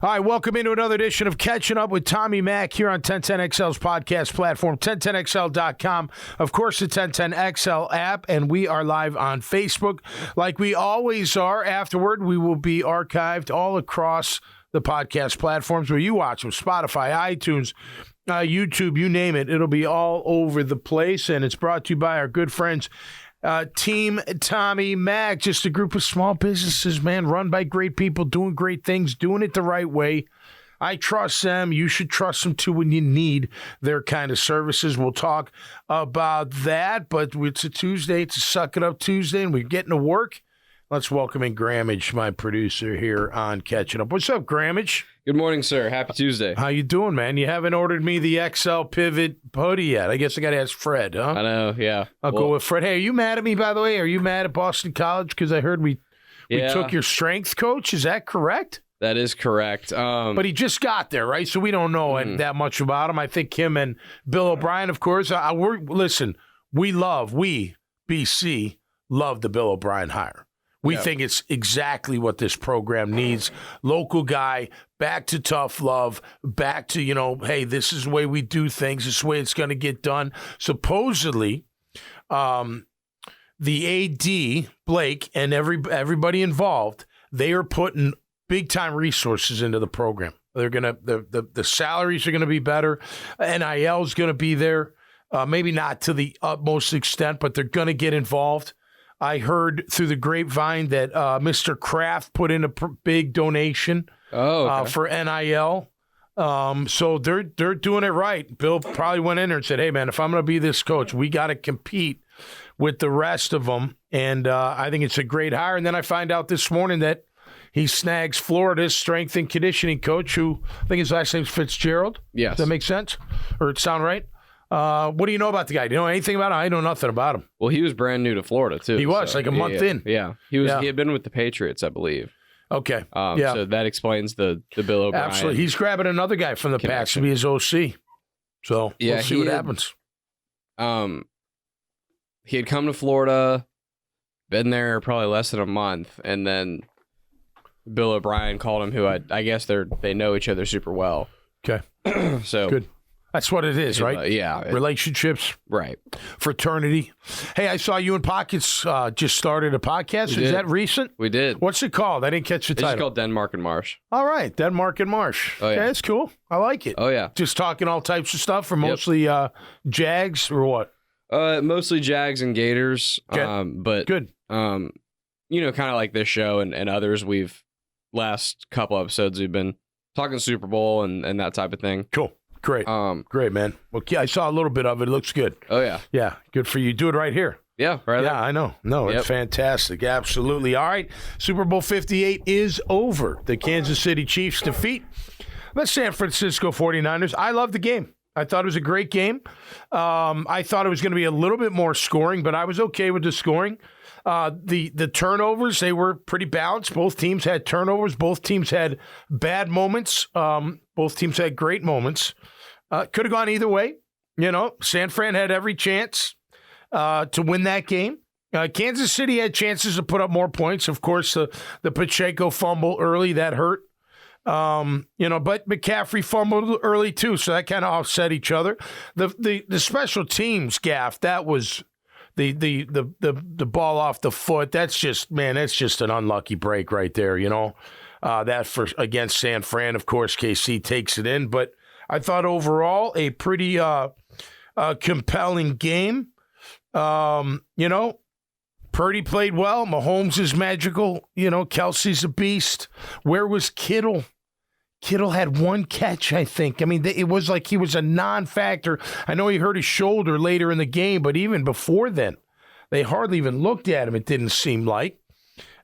Hi, welcome into another edition of Catching Up with Tommy Mack here on 1010XL's podcast platform, 1010XL.com. Of course, the 1010XL app, and we are live on Facebook. Like we always are, afterward, we will be archived all across the podcast platforms where you watch them, Spotify, iTunes, YouTube, you name it. It'll be all over the place, and it's brought to you by our good friends, Team Tommy Mack, just a group of small businesses, man, run by great people, doing great things, doing it the right way. I trust them. You should trust them, too, when you need their kind of services. We'll talk about that, but it's a Tuesday. It's a Suck It Up Tuesday, and we're getting to work. Let's welcome in Grammage, my producer here on Catching Up. What's up, Grammage? Good morning, sir. Happy Tuesday. How you doing, man? You haven't ordered me the XL Pivot hoodie yet. I guess I got to ask Fred, huh? I know, yeah. I'll go with Fred. Hey, are you mad at me, by the way? Are you mad at Boston College? Because I heard we took your strength coach. Is that correct? That is correct. But he just got there, right? So we don't know that much about him. I think him and Bill O'Brien, of course. Listen, we, BC, love the Bill O'Brien hire. We think it's exactly what this program needs. Local guy, back to tough love, back to, hey, this is the way we do things. This is the way it's going to get done. Supposedly, the AD, Blake, and everybody involved, they are putting big-time resources into the program. They're going to the salaries are going to be better. NIL is going to be there. Maybe not to the utmost extent, but they're going to get involved. I heard through the grapevine that Mr. Kraft put in a big donation for NIL. So they're doing it right. Bill probably went in there and said, hey, man, if I'm going to be this coach, we got to compete with the rest of them. And I think it's a great hire. And then I find out this morning that he snags Florida's strength and conditioning coach, who I think his last name's Fitzgerald. Yes. Does that make sense? Or it sound right? What do you know about the guy? Do you know anything about him? I know nothing about him. Well, he was brand new to Florida, too. He was, like a month in. Yeah. He had been with the Patriots, I believe. Okay. So that explains the Bill O'Brien. Absolutely. He's grabbing another guy from the Pats to be his OC. So we'll see what happens. He had come to Florida, been there probably less than a month, and then Bill O'Brien called him, who I guess they know each other super well. Okay. So good. That's what it is, right? Yeah. Relationships. Right. Fraternity. Hey, I saw you and Pockets just started a podcast. Is that recent? We did. What's it called? I didn't catch the title. It's called Denmark and Marsh. All right. Denmark and Marsh. Oh, yeah. Okay, that's cool. I like it. Oh, yeah. Just talking all types of stuff, or mostly Jags or what? Mostly Jags and Gators. Okay. But good. Kind of like this show and others, last couple episodes, we've been talking Super Bowl and that type of thing. Cool. Great. Great, man. Well, I saw a little bit of it. It looks good. Oh, yeah. Yeah, good for you. Do it right here. Yeah, right there. Yeah, I know. No, it's fantastic. Absolutely. All right. Super Bowl 58 is over. The Kansas City Chiefs defeat the San Francisco 49ers. I love the game. I thought it was a great game. I thought it was going to be a little bit more scoring, but I was okay with the scoring. The turnovers, they were pretty balanced. Both teams had turnovers. Both teams had bad moments. Both teams had great moments. Could have gone either way. San Fran had every chance to win that game. Kansas City had chances to put up more points. Of course, the Pacheco fumble early, that hurt. But McCaffrey fumbled early too, so that kind of offset each other. The special teams gaff, that was the ball off the foot. That's just an unlucky break right there. That for against San Fran, of course, KC takes it in. But I thought overall a pretty compelling game. Purdy played well. Mahomes is magical. Kelsey's a beast. Where was Kittle? Kittle had one catch, I think. I mean, it was like he was a non-factor. I know he hurt his shoulder later in the game, but even before then, they hardly even looked at him, it didn't seem like.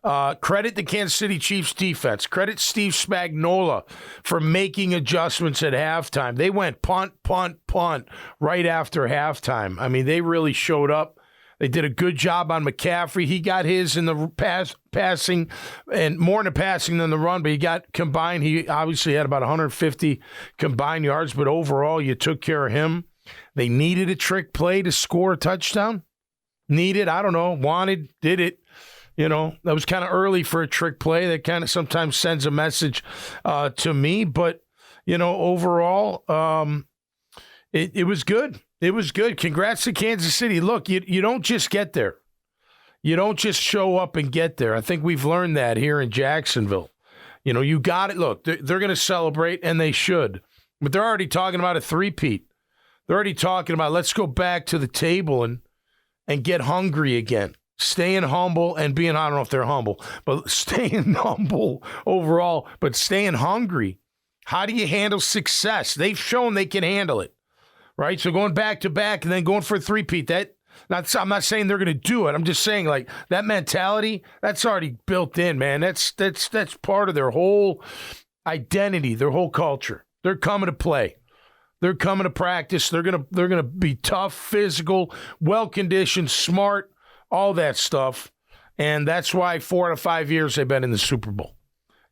Credit the Kansas City Chiefs defense. Credit Steve Spagnuolo for making adjustments at halftime. They went punt right after halftime. I mean, they really showed up. They did a good job on McCaffrey. He got his in the passing, and more in the passing than the run, but he got combined. He obviously had about 150 combined yards, but overall, you took care of him. They needed a trick play to score a touchdown. Needed, I don't know, wanted, did it. That was kind of early for a trick play. That kind of sometimes sends a message to me. But, overall, it was good. It was good. Congrats to Kansas City. Look, you don't just get there. You don't just show up and get there. I think we've learned that here in Jacksonville. You got it. Look, they're going to celebrate, and they should. But they're already talking about a three-peat. They're already talking about let's go back to the table and get hungry again. Staying humble and being, I don't know if they're humble, but staying humble overall, but staying hungry. How do you handle success? They've shown they can handle it, right? So going back to back and then going for a three-peat, I'm not saying they're going to do it. I'm just saying, like, that mentality, that's already built in, man. That's part of their whole identity, their whole culture. They're coming to play. They're coming to practice. They're gonna be tough, physical, well-conditioned, smart, all that stuff. And that's why 4 out of 5 years they've been in the Super Bowl.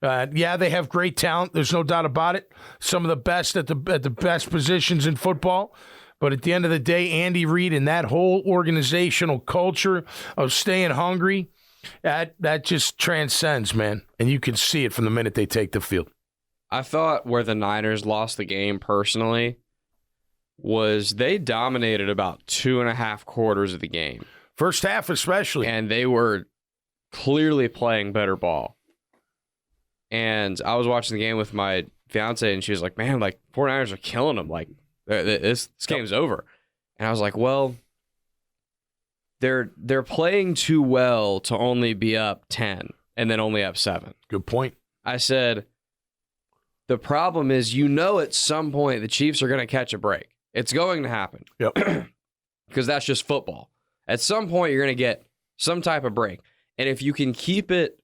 Yeah, they have great talent. There's no doubt about it. Some of the best at the best positions in football. But at the end of the day, Andy Reid and that whole organizational culture of staying hungry, that just transcends, man. And you can see it from the minute they take the field. I thought where the Niners lost the game personally was they dominated about 2.5 quarters of the game. First half especially. And they were clearly playing better ball. And I was watching the game with my fiance, and she was like, man, like, 49ers are killing them. Like, this game's over. And I was like, well, they're playing too well to only be up 10 and then only up 7. Good point. I said, the problem is, at some point the Chiefs are going to catch a break. It's going to happen. Yep. Because that's just football. At some point, you're going to get some type of break. And if you can keep it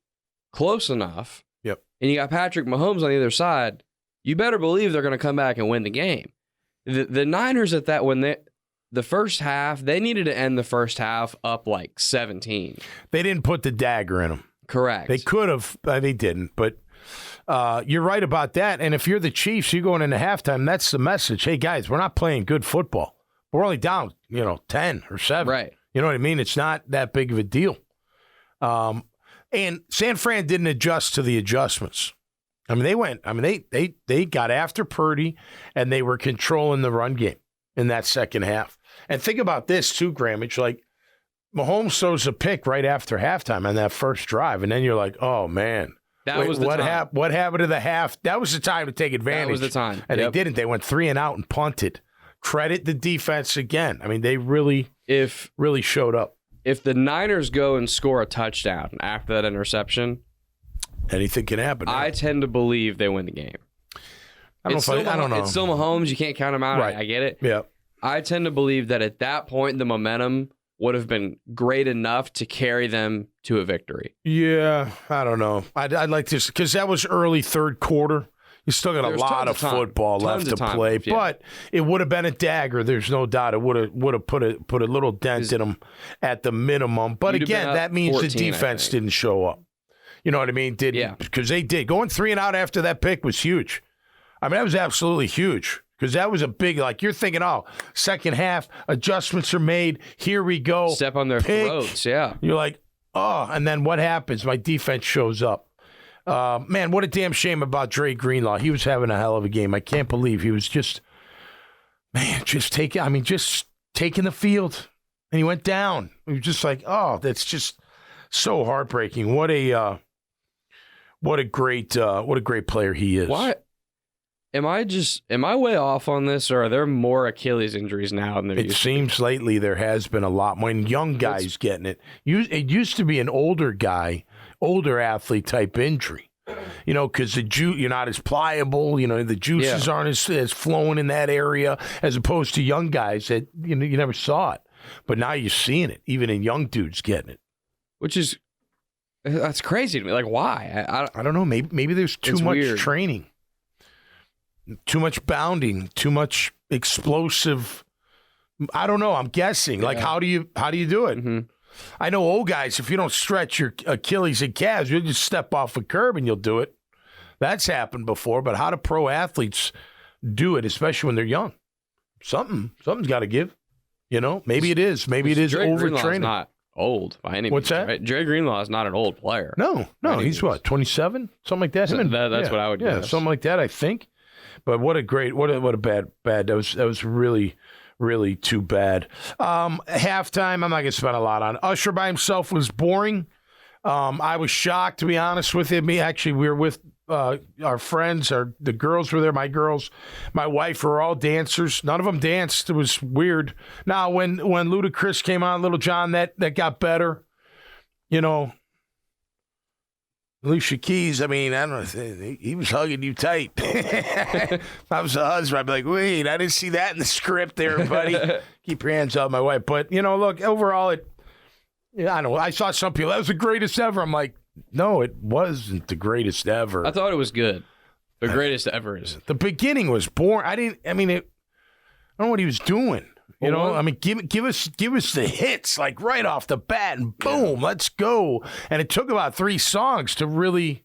close enough, yep, and you got Patrick Mahomes on the other side, you better believe they're going to come back and win the game. The Niners at that, when the first half, they needed to end the first half up like 17. They didn't put the dagger in them. Correct. They could have. They didn't. But you're right about that. And if you're the Chiefs, you're going into halftime, that's the message. Hey, guys, we're not playing good football. We're only down, 10 or 7. Right. You know what I mean? It's not that big of a deal. And San Fran didn't adjust to the adjustments. I mean, they got after Purdy, and they were controlling the run game in that second half. And think about this, too, Grammage. Like, Mahomes throws a pick right after halftime on that first drive, and then you're like, oh, man. What happened to the half? That was the time to take advantage. That was the time. And They didn't. They went 3 and out and punted. Credit the defense again. I mean, they really showed up. If the Niners go and score a touchdown after that interception, anything can happen. I tend to believe they win the game. I don't know. It's still Mahomes. You can't count him out. Right. I get it. Yeah. I tend to believe that at that point, the momentum would have been great enough to carry them to a victory. Yeah, I don't know. I'd like to, because that was early third quarter. You still got a lot of football left to play, but it would have been a dagger. There's no doubt. It would have put a little dent in them at the minimum. But again, that means 14, the defense didn't show up. You know what I mean? Because they did. Going 3 and out after that pick was huge. I mean, that was absolutely huge. Because that was a big, like, you're thinking, second half, adjustments are made. Here we go. Step on their throats, yeah. You're like, and then what happens? My defense shows up. Man, what a damn shame about Dre Greenlaw. He was having a hell of a game. I can't believe he was just taking the field. And he went down. He was just like, that's just so heartbreaking. What a great player he is. What? Am I way off on this, or are there more Achilles injuries now than there used to be? It seems lately there has been a lot more. And young guys getting it. It used to be an older athlete type injury, because you're not as pliable. The juices aren't as flowing in that area as opposed to young guys that you never saw it, but now you're seeing it even in young dudes getting it, that's crazy to me. Like, why? I don't know. Maybe there's too much training. Too much bounding, too much explosive. I don't know. I'm guessing. Yeah. Like, how do you do it? Mm-hmm. I know old guys, if you don't stretch your Achilles and calves, you'll just step off a curb and you'll do it. That's happened before. But how do pro athletes do it, especially when they're young? Something's got to give. Maybe it is. Maybe it is overtraining. Not old by any What's means, that? right? Dre Greenlaw is not an old player. No, he's what, 27, something like that. So that's what I would guess. Something like that, I think. But what a bad. That was really, really too bad. Halftime, I'm not gonna spend a lot on. Usher by himself was boring. I was shocked, to be honest with you. We were with our friends. The girls were there. My girls, my wife were all dancers. None of them danced. It was weird. Now, when Ludacris came on, Little John, that got better. You know, Alicia Keys, I mean, I don't know. He was hugging you tight. If I was a husband, I'd be like, wait, I didn't see that in the script there, buddy. Keep your hands off my wife. But, look, overall, I know. I saw some people, that was the greatest ever. I'm like, no, it wasn't the greatest ever. I thought it was good. The greatest ever is. The beginning was boring. I don't know what he was doing. Give us the hits like right off the bat and boom, let's go. And it took about 3 songs to really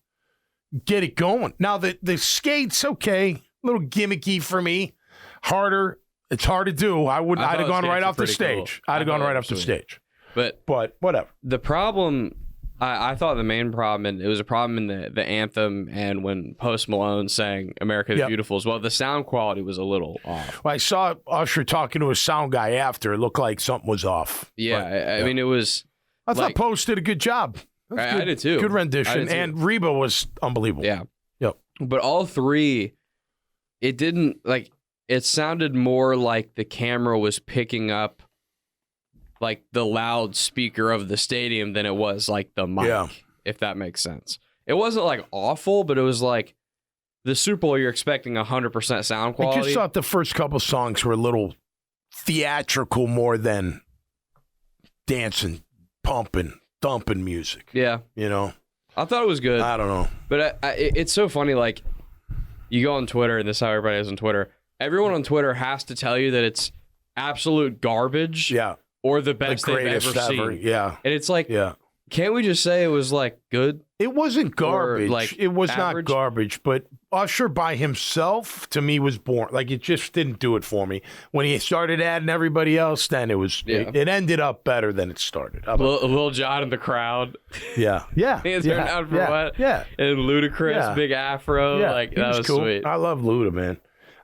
get it going. Now the skates, okay, a little gimmicky for me. Harder. It's hard to do. I'd have gone right off the stage. Cool. I'd have gone right off the stage. But whatever. The problem, I thought the main problem, and it was a problem in the anthem and when Post Malone sang America the Beautiful as well, the sound quality was a little off. Well, I saw Usher talking to a sound guy after. It looked like something was off. Yeah, but, I mean, it was... I thought Post did a good job. I did too. Good rendition. And Reba was unbelievable. Yeah. Yep. But all 3, it didn't, it sounded more like the camera was picking up the loudspeaker of the stadium than it was the mic, if that makes sense. It wasn't awful, but it was the Super Bowl, you're expecting 100% sound quality. I just thought the first couple songs were a little theatrical more than dancing, pumping, thumping music. Yeah. I thought it was good. I don't know. But it's so funny, you go on Twitter, and this is how everybody is on Twitter. Everyone on Twitter has to tell you that it's absolute garbage. Yeah. Or the best they've ever seen. Yeah. And it's can't we just say it was good? It wasn't garbage. It was average? Not garbage, but Usher by himself to me was boring. It just didn't do it for me. When he started adding everybody else, then it was it ended up better than it started. Lil Jon in the crowd. Yeah. Hands turned down for what? Yeah. And Ludacris, big afro. Yeah. That was cool. sweet. I love Luda, man.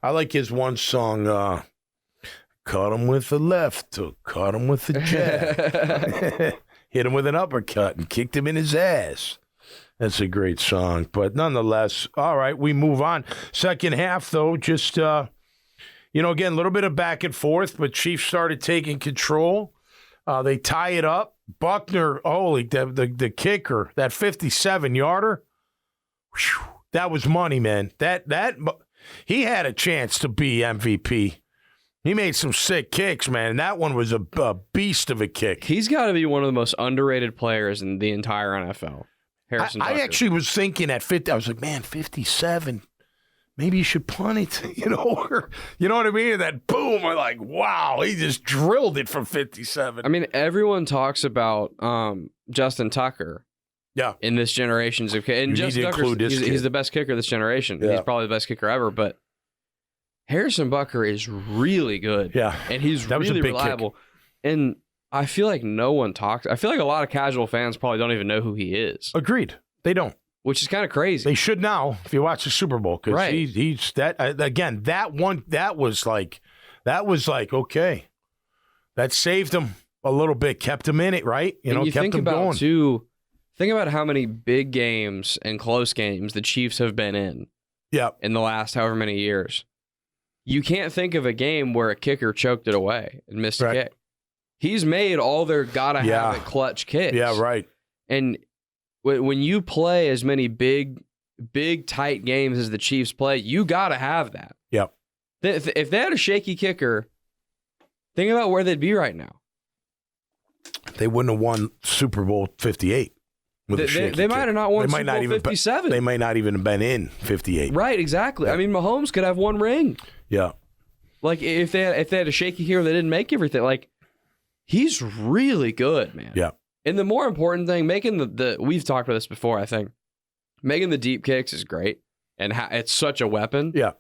I like his one song, caught him with the left hook, caught him with the jab, hit him with an uppercut and kicked him in his ass. That's a great song. But nonetheless, all right, we move on. Second half, though, just, again, a little bit of back and forth, but Chiefs started taking control. They tie it up. Buckner, the kicker, that 57-yarder, that was money, man. That he had a chance to be MVP. He made some sick kicks, man. That one was a beast of a kick. He's got to be one of the most underrated players in the entire NFL. Harrison Tucker. I actually was thinking at 50, I was like, man, 57, maybe you should punt it, or, you know what I mean? And that boom, I'm like, wow, he just drilled it from 57. I mean, everyone talks about Justin Tucker. Yeah. In this generation's okay. And Justin Tucker, he's the best kicker of this generation. Yeah. He's probably the best kicker ever, but Harrison Butker is really good. Yeah. And he's really reliable. Kick. And I feel like no one talks. I feel like a lot of casual fans probably don't even know who he is. Agreed. They don't. Which is kind of crazy. They should now if you watch the Super Bowl. Because he's that, again, that was like, okay. That saved him a little bit, kept him in it, right? You kept him going. Think about how many big games and close games the Chiefs have been in. Yeah. In the last however many years. You can't think of a game where a kicker choked it away and missed a kick. He's made all their gotta-have-it clutch kicks. Yeah, right. And when you play as many big, tight games as the Chiefs play, you gotta have that. Yep. If they had a shaky kicker, think about where they'd be right now. They wouldn't have won Super Bowl 58. They might have not won Super Bowl 57. They might not even have been in 58. Right, exactly. Yeah. I mean, Mahomes could have one ring. Yeah. If they had a shaky here, they didn't make everything. He's really good, man. Yeah. And the more important thing, making the we've talked about this before, I think, making the deep kicks is great, and it's such a weapon. Yeah.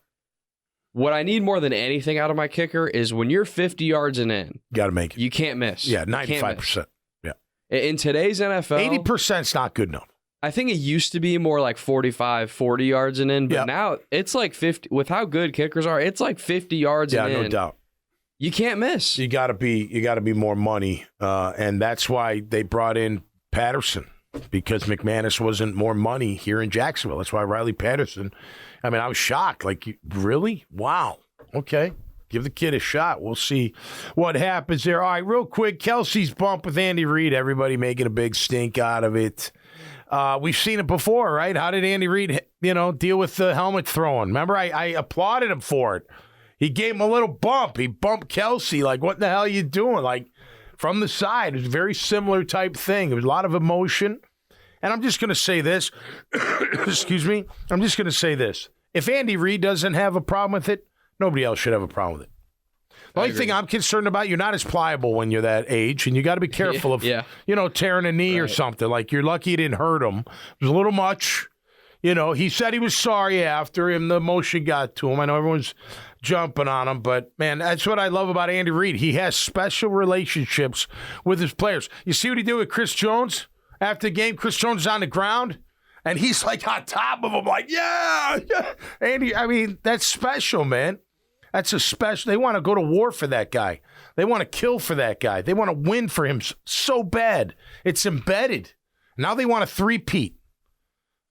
What I need more than anything out of my kicker is when you're 50 yards and in, got to make it. You can't miss. Yeah, 95%. Yeah. In today's NFL, 80%'s not good enough. I think it used to be more like 45, 40 yards and in, but now it's like 50. With how good kickers are, it's like 50 yards and in. Yeah, no doubt. You can't miss. You got to be more money, and that's why they brought in Patterson, because McManus wasn't more money here in Jacksonville. That's why Riley Patterson. I mean, I was shocked. Like, really? Wow. Okay. Give the kid a shot. We'll see what happens there. All right, real quick, Kelsey's bump with Andy Reid. Everybody making a big stink out of it. We've seen it before, right? How did Andy Reid, deal with the helmet throwing? Remember, I applauded him for it. He gave him a little bump. He bumped Kelsey. Like, what the hell are you doing? Like, from the side. It was a very similar type thing. There was a lot of emotion. And I'm just going to say this. Excuse me. I'm just going to say this. If Andy Reid doesn't have a problem with it, nobody else should have a problem with it. The only thing I'm concerned about, you're not as pliable when you're that age, and you got to be careful of, tearing a knee or something. Like, you're lucky you didn't hurt him. It was a little much. He said he was sorry after him. The emotion got to him. I know everyone's jumping on him, but, man, that's what I love about Andy Reid. He has special relationships with his players. You see what he did with Chris Jones? After the game, Chris Jones is on the ground, and he's, like, on top of him, like, yeah. Andy, I mean, that's special, man. That's a special. They want to go to war for that guy. They want to kill for that guy. They want to win for him so bad. It's embedded. Now they want to three-peat.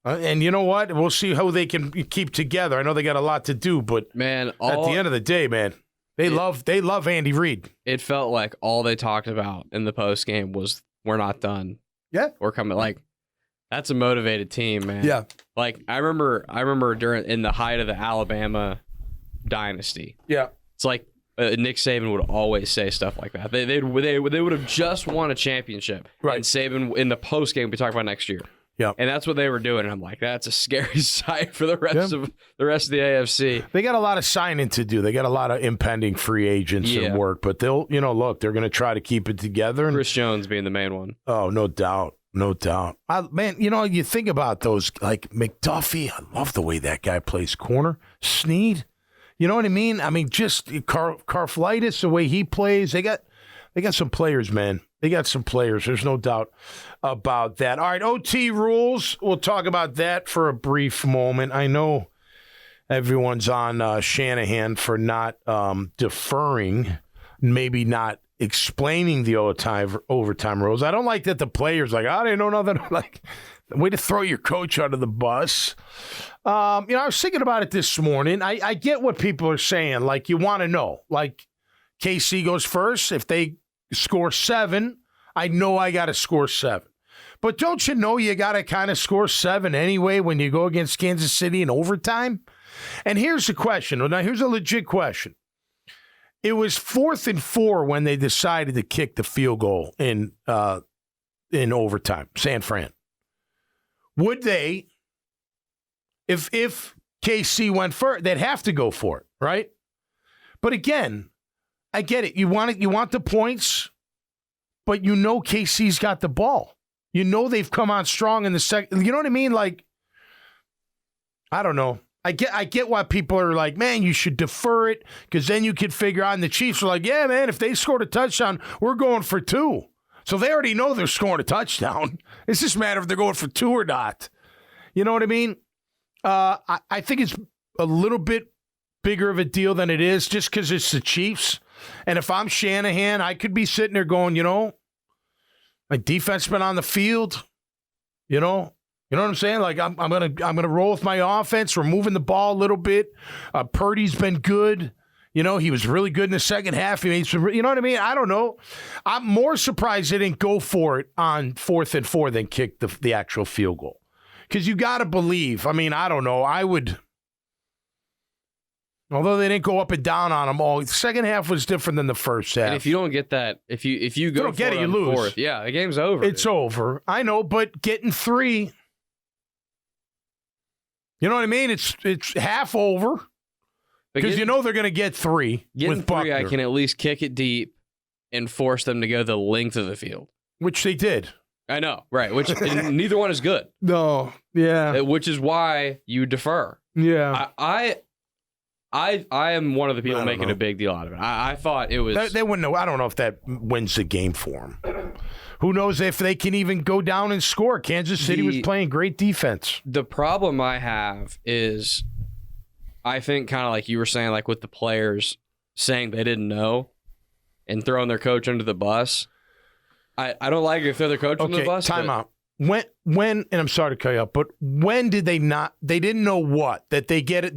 And you know what? We'll see how they can keep together. I know they got a lot to do, but man, at the end of the day, man, they love Andy Reid. It felt like all they talked about in the post game was, we're not done. Yeah, we're coming. Like, that's a motivated team, man. Yeah. Like, I remember in the height of the Alabama dynasty. Yeah. It's like Nick Saban would always say stuff like that. They would have just won a championship. Right. And Saban in the post game we talk about next year. Yeah. And that's what they were doing. And I'm like, that's a scary sight for the rest of the AFC. They got a lot of signing to do. They got a lot of impending free agents and work, but they'll, look, they're going to try to keep it together. And Chris Jones being the main one. Oh, no doubt. No doubt. Man, you think about those, like McDuffie. I love the way that guy plays corner. Snead. You know what I mean? I mean, just Karflitis, the way he plays. They got some players, man. They got some players. There's no doubt about that. All right, OT rules. We'll talk about that for a brief moment. I know everyone's on Shanahan for not deferring, maybe not explaining the overtime rules. I don't like that the players like, I didn't know nothing. Like, way to throw your coach under the bus. I was thinking about it this morning. I get what people are saying. Like, you want to know. Like, KC goes first. If they score 7, I know I got to score 7. But don't you know you got to kind of score 7 anyway when you go against Kansas City in overtime? And here's the question. Now, here's a legit question. It was 4th and 4 when they decided to kick the field goal in overtime, San Fran. Would they, if KC went first, they'd have to go for it, right? But again, I get it. You want the points, but KC's got the ball. They've come on strong in the second. You know what I mean? Like, I don't know. I get why people are like, man, you should defer it, because then you could figure out. And the Chiefs are like, yeah, man, if they scored a touchdown, we're going for 2. So they already know they're scoring a touchdown. It's just a matter if they're going for 2 or not. You know what I mean? I think it's a little bit bigger of a deal than it is, just because it's the Chiefs. And if I'm Shanahan, I could be sitting there going, my defense been on the field. You know what I'm saying? Like, I'm gonna roll with my offense. We're moving the ball a little bit. Purdy's been good. He was really good in the second half. He made some, you know what I mean? I don't know. I'm more surprised they didn't go for it on 4th and 4 than kick the actual field goal. Because you got to believe. I mean, I don't know. I would. Although they didn't go up and down on them all, the second half was different than the first half. And if you don't get that, if you go don't get it, you lose. 4th, yeah, the game's over. It's over. I know, but getting 3, you know what I mean? It's half over, because they're going to get 3 with Buckner. I can at least kick it deep and force them to go the length of the field, which they did. I know, right? Which neither one is good. No, yeah. Which is why you defer. Yeah. I am one of the people making a big deal out of it. I thought it was. They wouldn't know. I don't know if that wins the game for them. Who knows if they can even go down and score? Kansas City was playing great defense. The problem I have is, I think kind of like you were saying, like with the players saying they didn't know and throwing their coach under the bus. I don't like it if they're the coach under the bus. Time out. When, and I'm sorry to cut you up, but when did they not? They didn't know what? That they get it.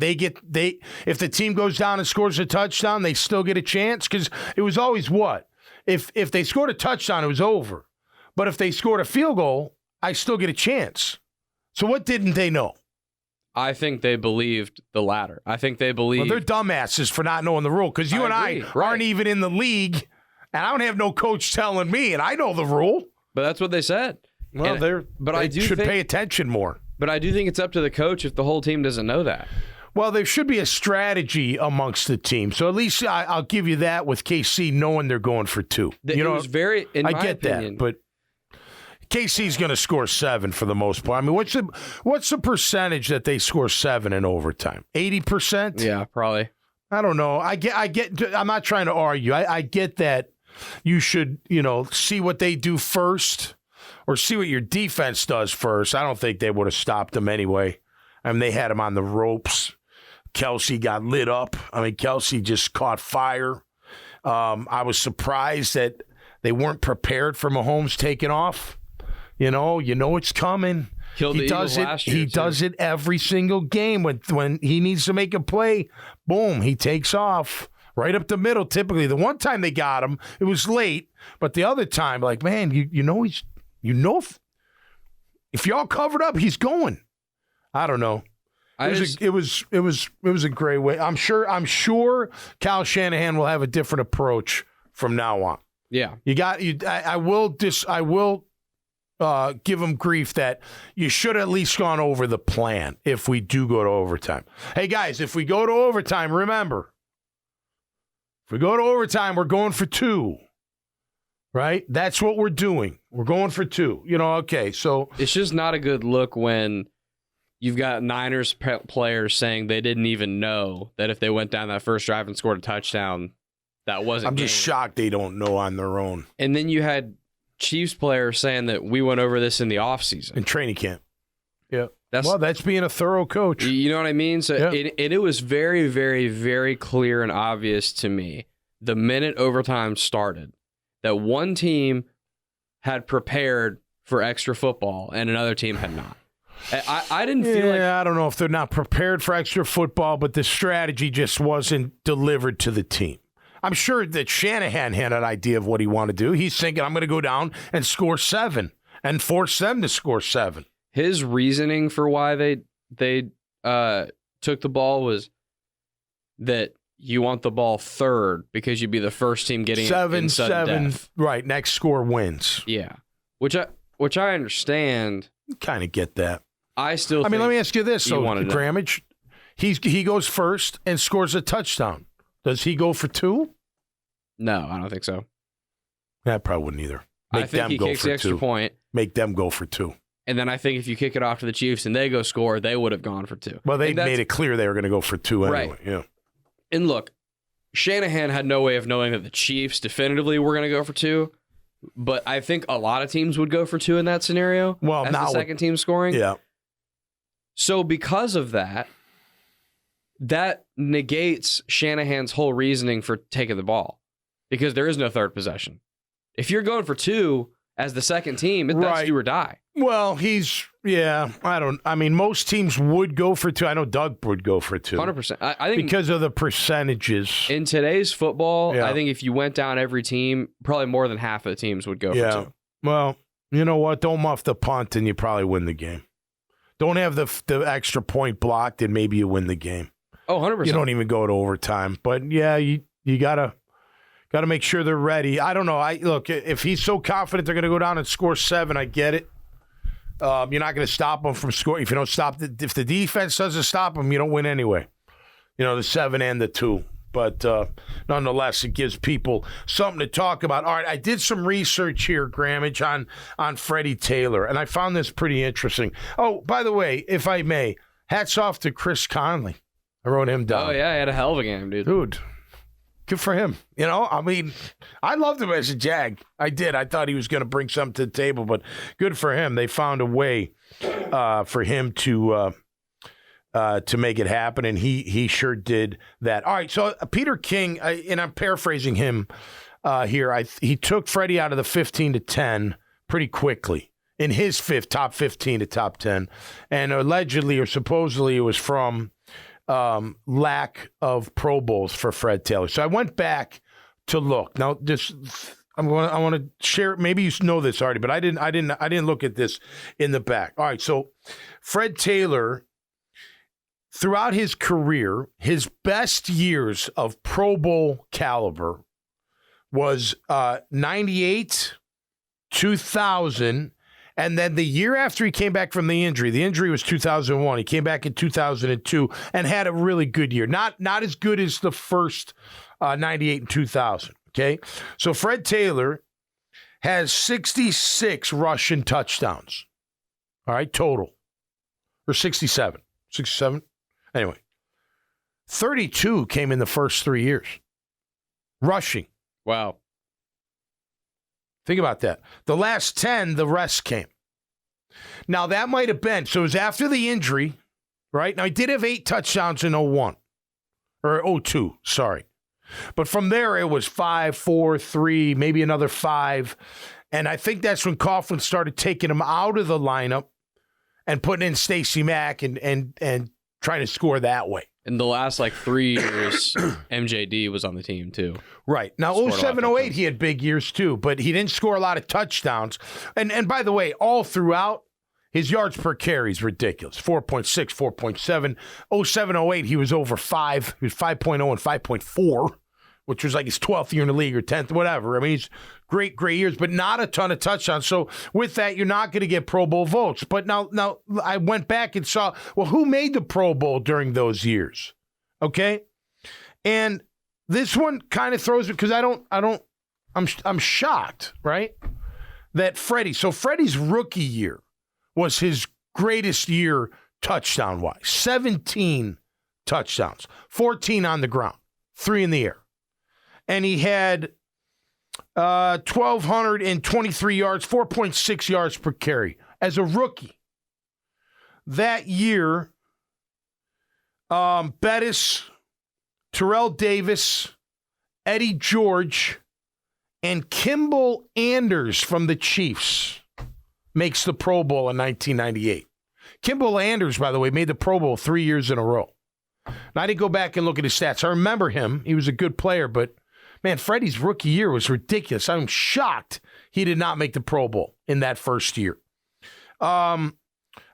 If the team goes down and scores a touchdown, they still get a chance? Because it was always what? If they scored a touchdown, it was over. But if they scored a field goal, I still get a chance. So what didn't they know? I think they believed the latter. I think they believed. Well, they're dumbasses for not knowing the rule, because you and I aren't even in the league, and I don't have no coach telling me, and I know the rule. But that's what they said. Well, they should pay attention more. But I do think it's up to the coach if the whole team doesn't know that. Well, there should be a strategy amongst the team. So at least I'll give you that with KC knowing they're going for 2. It was very, in my opinion, that, but KC's going to score 7 for the most part. I mean, what's the percentage that they score 7 in overtime? 80%? Yeah, probably. I don't know. I get. I'm not trying to argue. I get that you should, see what they do first, or see what your defense does first. I don't think they would have stopped them anyway. I mean, they had him on the ropes. Kelsey got lit up. I mean, Kelsey just caught fire. I was surprised that they weren't prepared for Mahomes taking off. You know it's coming. He does it every single game. When he needs to make a play, boom, he takes off right up the middle. Typically, the one time they got him, it was late, but the other time, like, man, if y'all covered up, he's going. I don't know. It was a great way. I'm sure Kyle Shanahan will have a different approach from now on. Yeah, I will give him grief that you should at least gone over the plan if we do go to overtime. Hey guys, if we go to overtime, remember, if we go to overtime, we're going for 2. Right? That's what we're doing. We're going for 2. Okay, so it's just not a good look when you've got Niners players saying they didn't even know that if they went down that first drive and scored a touchdown, that wasn't. I'm just shocked they don't know on their own. And then you had Chiefs players saying that we went over this in the offseason. In training camp. Yeah. That's being a thorough coach. You know what I mean? So it was very, very, very clear and obvious to me the minute overtime started that one team had prepared for extra football and another team had not. I didn't feel like... I don't know if they're not prepared for extra football, but the strategy just wasn't delivered to the team. I'm sure that Shanahan had an idea of what he wanted to do. He's thinking, I'm going to go down and score 7 and force them to score 7. His reasoning for why they took the ball was that you want the ball third because you'd be the first team getting 7. Right, next score wins. Yeah, which I understand. Kind of get that. I mean, let me ask you this, Grammage. He goes first and scores a touchdown. Does he go for 2? No, I don't think so. I probably wouldn't either. I think he kicks the extra point. Make them go for 2. And then I think if you kick it off to the Chiefs and they go score, they would have gone for 2. Well, they made it clear they were going to go for 2 anyway. Right. Yeah. And look, Shanahan had no way of knowing that the Chiefs definitively were going to go for 2. But I think a lot of teams would go for 2 in that scenario. Well, as the second team scoring. Yeah. So because of that negates Shanahan's whole reasoning for taking the ball, because there is no third possession. If you're going for 2 as the second team, that's do or die. Well, I mean, most teams would go for 2. I know Doug would go for 2. 100%. I think because of the percentages. In today's football, I think if you went down every team, probably more than half of the teams would go for 2. Well, you know what? Don't muff the punt and you probably win the game. Don't have the extra point blocked and maybe you win the game. Oh, 100%. You don't even go to overtime. But, yeah, you got to make sure they're ready. I don't know. Look, if he's so confident they're going to go down and score 7, I get it. You're not going to stop them from scoring. If you don't stop if the defense doesn't stop them, you don't win anyway. The 7 and the 2. But nonetheless, it gives people something to talk about. All right, I did some research here, Grammage, on Freddie Taylor, and I found this pretty interesting. Oh, by the way, if I may, hats off to Chris Conley. I wrote him down. Oh, yeah, he had a hell of a game, dude. Dude, Good for him. You know, I mean, I loved him as a Jag. I did. I thought he was going to bring something to the table, but good for him. They found a way for him to make it happen, and he sure did that. All right, so Peter King, and I'm paraphrasing him here. He took Freddie out of the 15 to 10 pretty quickly in his top 15 to top 10, and allegedly or supposedly it was from lack of Pro Bowls for Fred Taylor. So I went back to look. Now, I want to share. Maybe you know this already, but I didn't look at this in the back. All right, so Fred Taylor, throughout his career, his best years of Pro Bowl caliber was 98, 2000, and then the year after he came back from the injury was 2001. He came back in 2002 and had a really good year. Not as good as the first 98 and 2000, okay? So Fred Taylor has 66 rushing touchdowns, all right, total, or 67. 67? Anyway, 32 came in the first 3 years. Rushing. Wow. Think about that. The last 10, the rest came. Now, that might have been, so it was after the injury, right? Now, he did have 8 touchdowns in 01, or 02, sorry. But from there, it was 5, 4, 3, maybe another 5. And I think that's when Coughlin started taking him out of the lineup and putting in Stacey Mack and trying to score that way. In the last 3 years, MJD was on the team too. Right. Now, 07, 08, he had big years too, but he didn't score a lot of touchdowns. And by the way, all throughout, his yards per carry is ridiculous. 4.6, 4.7. 07, 08, he was over 5. He was 5.0 and 5.4, which was like his 12th year in the league or 10th, whatever. I mean, he's great years, but not a ton of touchdowns. So with that, you're not going to get Pro Bowl votes. But now I went back and saw, well, who made the Pro Bowl during those years? Okay? And this one kind of throws it because I'm shocked, right? That Freddie's rookie year was his greatest year touchdown-wise. 17 touchdowns, 14 on the ground, 3 in the air. And he had 1,223 yards, 4.6 yards per carry as a rookie. That year, Bettis, Terrell Davis, Eddie George, and Kimball Anders from the Chiefs makes the Pro Bowl in 1998. Kimball Anders, by the way, made the Pro Bowl 3 years in a row. Now, I didn't go back and look at his stats. I remember him. He was a good player, but man, Freddie's rookie year was ridiculous. I'm shocked he did not make the Pro Bowl in that first year. I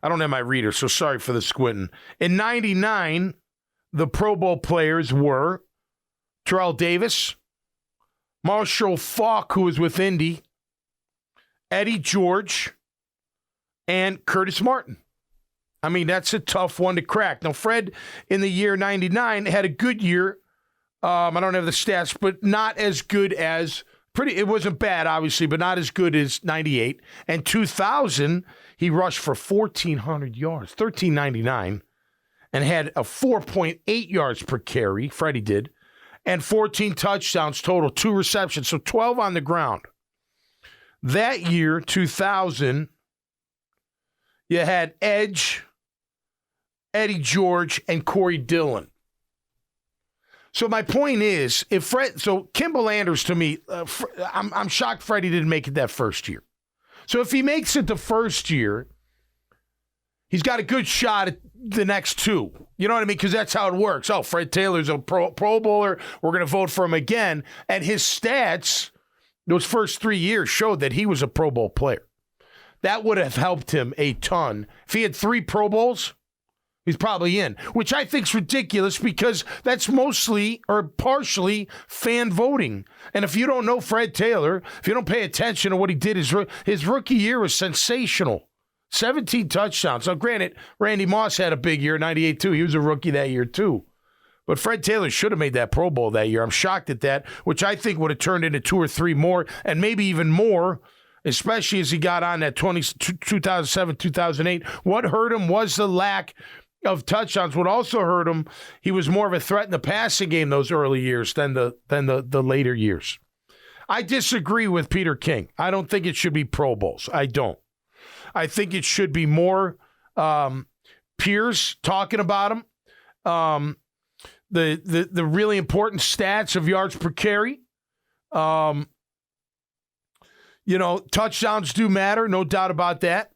don't have my reader, so sorry for the squinting. In 99, the Pro Bowl players were Terrell Davis, Marshall Faulk, who was with Indy, Eddie George, and Curtis Martin. I mean, that's a tough one to crack. Now, Fred, in the year 99, had a good year. I don't have the stats, but not as good as it wasn't bad, obviously, but not as good as 98. And 2000, he rushed for 1,400 yards, 1,399, and had a 4.8 yards per carry, Freddie did, and 14 touchdowns total, 2 receptions, so 12 on the ground. That year, 2000, you had Edge, Eddie George, and Corey Dillon. So my point is, Kimball Anders, to me, I'm shocked Freddie didn't make it that first year. So if he makes it the first year, he's got a good shot at the next 2. You know what I mean? Because that's how it works. Oh, Fred Taylor's a Pro Bowler. We're going to vote for him again. And his stats, those first 3 years, showed that he was a Pro Bowl player. That would have helped him a ton. If he had 3 Pro Bowls, he's probably in, which I think is ridiculous because that's mostly or partially fan voting. And if you don't know Fred Taylor, if you don't pay attention to what he did, his rookie year was sensational. 17 touchdowns. Now, granted, Randy Moss had a big year, 98 too. He was a rookie that year too. But Fred Taylor should have made that Pro Bowl that year. I'm shocked at that, which I think would have turned into 2 or 3 more, and maybe even more, especially as he got on that 2007, 2008. What hurt him was the lack of touchdowns. What also hurt him, he was more of a threat in the passing game those early years than the later years. I disagree with Peter King. I don't think it should be Pro Bowls. I don't. I think it should be more peers talking about him. The really important stats of yards per carry. Touchdowns do matter, no doubt about that.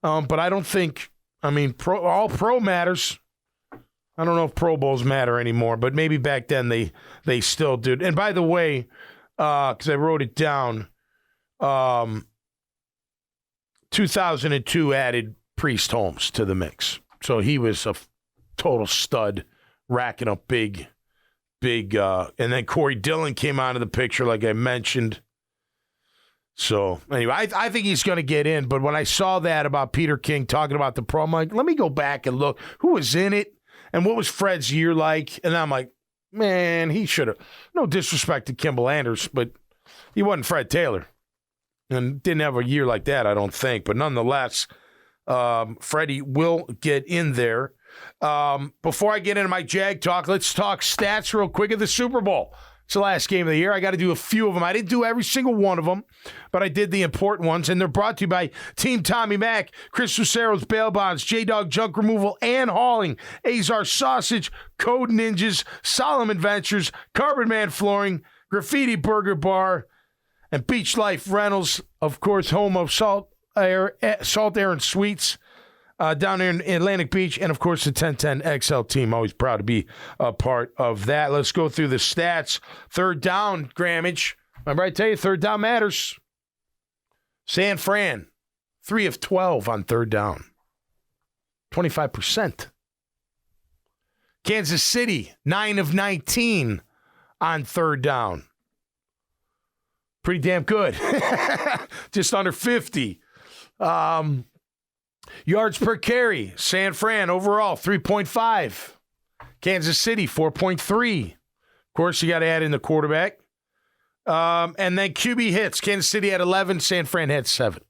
But I don't think, all pro matters. I don't know if Pro Bowls matter anymore, but maybe back then they still did. And by the way, because I wrote it down, 2002 added Priest Holmes to the mix. So he was a total stud, racking up big, and then Corey Dillon came out of the picture, like I mentioned. So, anyway, I think he's going to get in. But when I saw that about Peter King talking about the Pro, I'm like, let me go back and look. Who was in it? And what was Fred's year like? And I'm like, man, he should have. No disrespect to Kimball Anders, but he wasn't Fred Taylor. And didn't have a year like that, I don't think. But nonetheless, Freddie will get in there. Before I get into my Jag talk, let's talk stats real quick of the Super Bowl. It's the last game of the year. I got to do a few of them. I didn't do every single one of them, but I did the important ones, and they're brought to you by Team Tommy Mac, Chris Lucero's Bail Bonds, J-Dog Junk Removal and Hauling, Azar Sausage, Code Ninjas, Solomon Ventures, Carbon Man Flooring, Graffiti Burger Bar, and Beach Life Rentals, of course, home of Salt Air and Sweets. Down there in Atlantic Beach, and, of course, the 1010 XL team. Always proud to be a part of that. Let's go through the stats. Third down, Grammage. Remember I tell you, third down matters. San Fran, 3 of 12 on third down. 25%. Kansas City, 9 of 19 on third down. Pretty damn good. Just under 50. Yards per carry, San Fran overall 3.5. Kansas City 4.3. Of course, you got to add in the quarterback. And then QB hits. Kansas City had 11, San Fran had 7.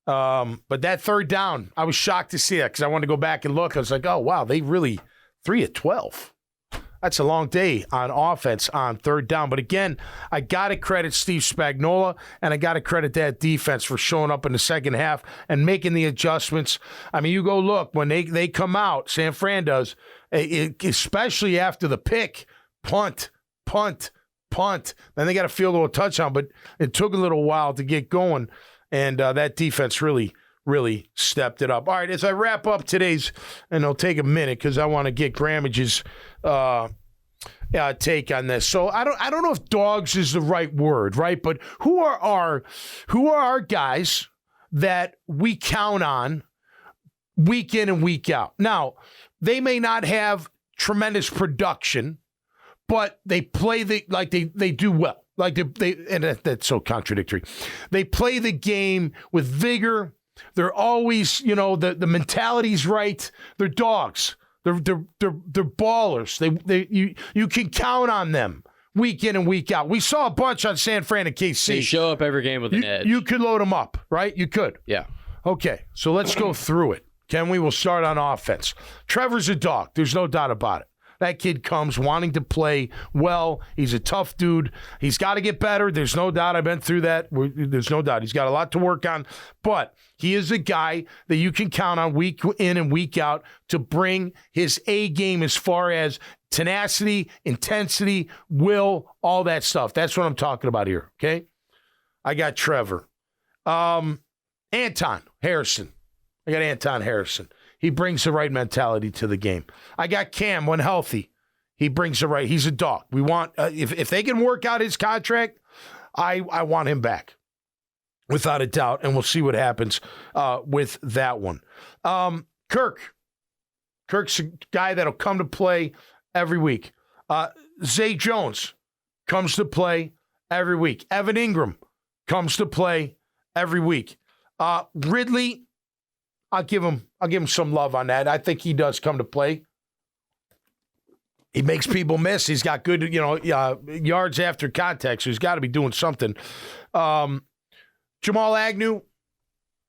But that third down, I was shocked to see that because I wanted to go back and look. I was like, oh, wow, they really 3 of 12. That's a long day on offense on third down. But again, I got to credit Steve Spagnuolo, and I got to credit that defense for showing up in the second half and making the adjustments. You go look, when they come out, San Fran does, especially after the pick, punt. Then they got a field goal touchdown, but it took a little while to get going, and that defense really stepped it up. All right, as I wrap up today's, and it'll take a minute because I want to get Grammage's take on this. So I don't know if dogs is the right word, right? But who are our guys that we count on week in and week out? Now, they may not have tremendous production, but they play they do well. Like they and that's so contradictory. They play the game with vigor. They're always, the mentality's right. They're dogs. They're ballers. You can count on them week in and week out. We saw a bunch on San Fran and KC. They show up every game with an edge. You could load them up, right? You could. Yeah. Okay, so let's go through it. We will start on offense. Trevor's a dog. There's no doubt about it. That kid comes wanting to play well. He's a tough dude. He's got to get better. There's no doubt. I've been through that. There's no doubt. He's got a lot to work on. But he is a guy that you can count on week in and week out to bring his A game as far as tenacity, intensity, will, all that stuff. That's what I'm talking about here, okay? I got Trevor. Anton Harrison. I got Anton Harrison. He brings the right mentality to the game. I got Cam when healthy. He brings the right. He's a dog. We want if they can work out his contract, I want him back, without a doubt. And we'll see what happens with that one. Kirk's a guy that'll come to play every week. Zay Jones comes to play every week. Evan Ingram comes to play every week. Ridley, I'll give him some love on that. I think he does come to play. He makes people miss. He's got good, yards after contact, so he's got to be doing something. Jamal Agnew,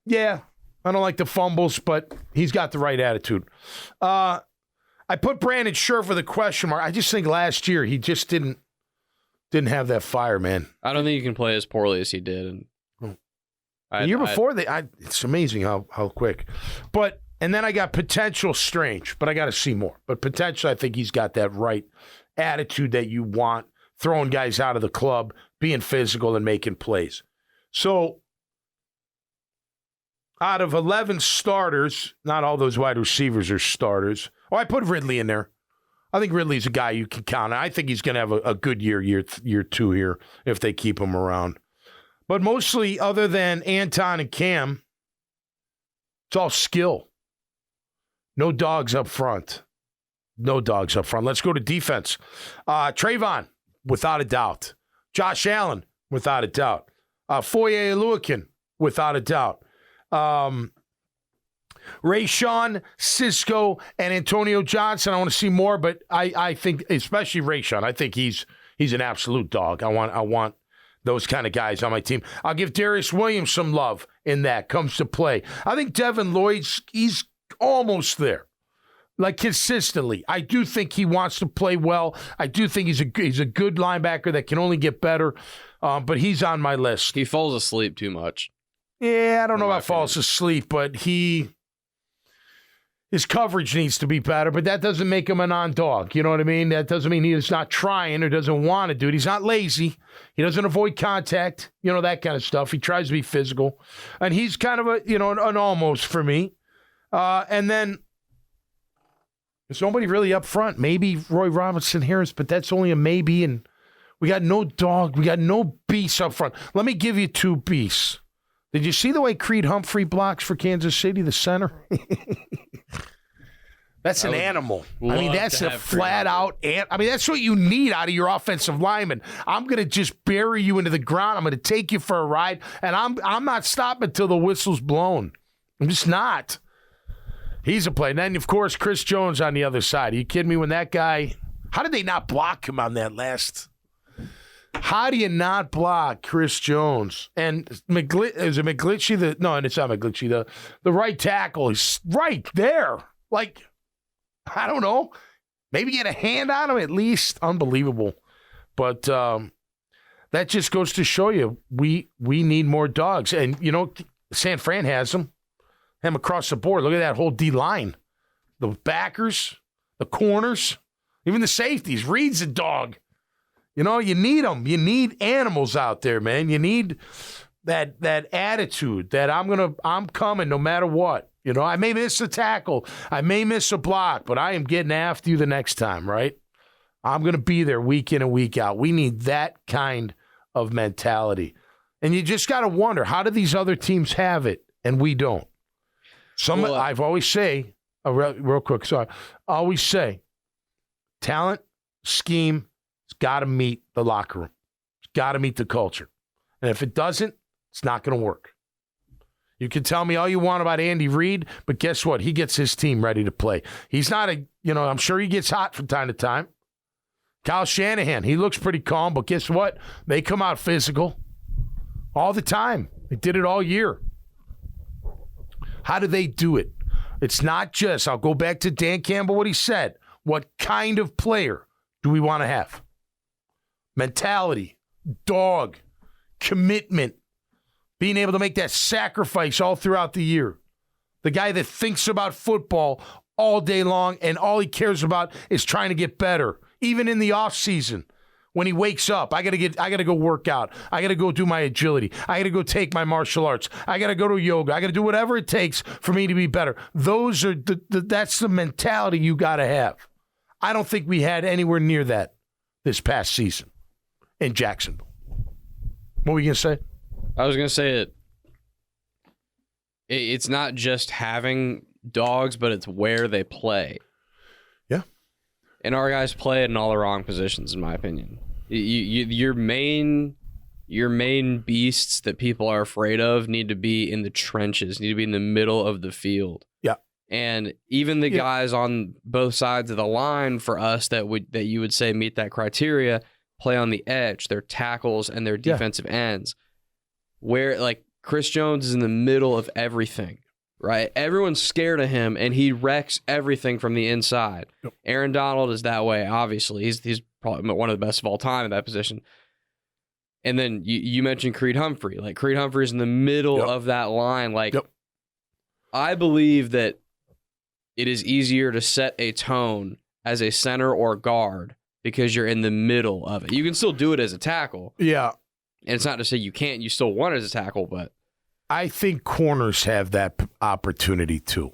yeah, I don't like the fumbles, but he's got the right attitude. I put Brandon Scherf with a question mark. I just think last year he just didn't have that fire, man. I don't think you can play as poorly as he did. The year before, it's amazing how quick. And then I got potential Strange, but I got to see more. But potential, I think he's got that right attitude that you want, throwing guys out of the club, being physical and making plays. So out of 11 starters, not all those wide receivers are starters. Oh, I put Ridley in there. I think Ridley's a guy you can count on. I think he's going to have a good year 2 here if they keep him around. But mostly, other than Anton and Cam, it's all skill. No dogs up front. Let's go to defense. Trayvon, without a doubt. Josh Allen, without a doubt. Foye Oluokun, without a doubt. Rayshawn, Cisco, and Antonio Johnson. I want to see more, but I think, especially Rayshawn, I think he's an absolute dog. I want those kind of guys on my team. I'll give Darius Williams some love in that comes to play. I think Devin Lloyd's he's almost there, like consistently. I do think he wants to play well. I do think he's a good linebacker that can only get better, but he's on my list. He falls asleep too much. Yeah, I don't know about falls asleep, but his coverage needs to be better, but that doesn't make him a non-dog. You know what I mean? That doesn't mean he's not trying or doesn't want to do it. He's not lazy. He doesn't avoid contact, that kind of stuff. He tries to be physical. And he's kind of an almost for me. And then there's nobody really up front. Maybe Roy Robinson Harris, but that's only a maybe. And we got no dog. We got no beasts up front. Let me give you 2 beasts. Did you see the way Creed Humphrey blocks for Kansas City, the center? That's an animal. I mean, that's a flat-out I mean, that's what you need out of your offensive lineman. I'm going to just bury you into the ground. I'm going to take you for a ride, and I'm not stopping until the whistle's blown. I'm just not. He's a play. And then, of course, Chris Jones on the other side. Are you kidding me? When that guy – how did they not block him on that last – how do you not block Chris Jones? And is it McGlinchey? No, it's not McGlinchey. The right tackle is right there. Like, I don't know. Maybe get a hand on him at least. Unbelievable. But that just goes to show you we need more dogs. And, San Fran has them. Him across the board. Look at that whole D-line. The backers, the corners, even the safeties. Reed's a dog. You need them. You need animals out there, man. You need that attitude that I'm coming no matter what. I may miss a tackle. I may miss a block, but I am getting after you the next time, right? I'm going to be there week in and week out. We need that kind of mentality. And you just got to wonder, how do these other teams have it and we don't? I've always say, real quick, sorry. I always say, talent, scheme, it's got to meet the locker room. It's got to meet the culture. And if it doesn't, it's not going to work. You can tell me all you want about Andy Reid, but guess what? He gets his team ready to play. He's not I'm sure he gets hot from time to time. Kyle Shanahan, he looks pretty calm, but guess what? They come out physical all the time. They did it all year. How do they do it? It's not just, I'll go back to Dan Campbell, what he said. What kind of player do we want to have? Mentality, dog, commitment, being able to make that sacrifice all throughout the year. The guy that thinks about football all day long and all he cares about is trying to get better. Even in the off season, when he wakes up, I gotta go work out. I gotta go do my agility. I gotta go take my martial arts. I gotta go to yoga. I gotta do whatever it takes for me to be better. Those are that's the mentality you gotta have. I don't think we had anywhere near that this past season in Jacksonville. What were you going to say? I was going to say it's not just having dogs, but it's where they play. Yeah. And our guys play in all the wrong positions, in my opinion. Your main beasts that people are afraid of need to be in the trenches, need to be in the middle of the field. Yeah. And even the guys on both sides of the line for us that you would say meet that criteria play on the edge, their tackles and their defensive ends. Where like Chris Jones is in the middle of everything. right? Everyone's scared of him, and he wrecks everything from the inside. Yep. Aaron Donald is that way, obviously. He's probably one of the best of all time in that position. And then you mentioned Creed Humphrey. Like, Creed Humphrey's in the middle of that line. Like, I believe that it is easier to set a tone as a center or guard because you're in the middle of it. You can still do it as a tackle. Yeah. And it's not to say you can't. You still want it as a tackle, but I think corners have that opportunity too.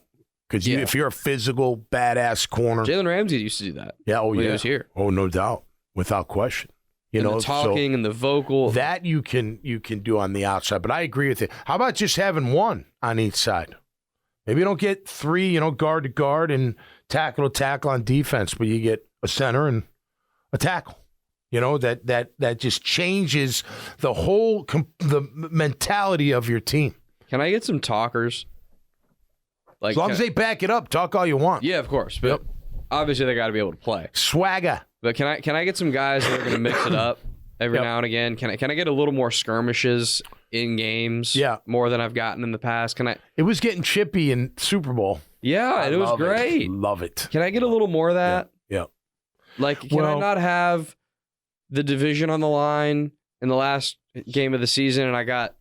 Because if you're a physical, badass corner. Jalen Ramsey used to do that. Yeah, when he was here. Oh, no doubt. Without question. You know, the talking and the vocal. That you can do on the outside. But I agree with you. How about just having one on each side? Maybe you don't get three, guard to guard and tackle to tackle on defense, but you get a center and a tackle. That just changes the whole the mentality of your team. Can I get some talkers? Like, as long as they back it up, talk all you want. Yeah, of course. But obviously they got to be able to play. Swagger. But can I get some guys that are going to mix it up every now and again? Can I get a little more skirmishes in games? Yeah, more than I've gotten in the past. Can I? It was getting chippy in Super Bowl. Yeah, and it was great. Love it. Can I get a little more of that? Yeah. Like, can I not have the division on the line in the last game of the season, and I got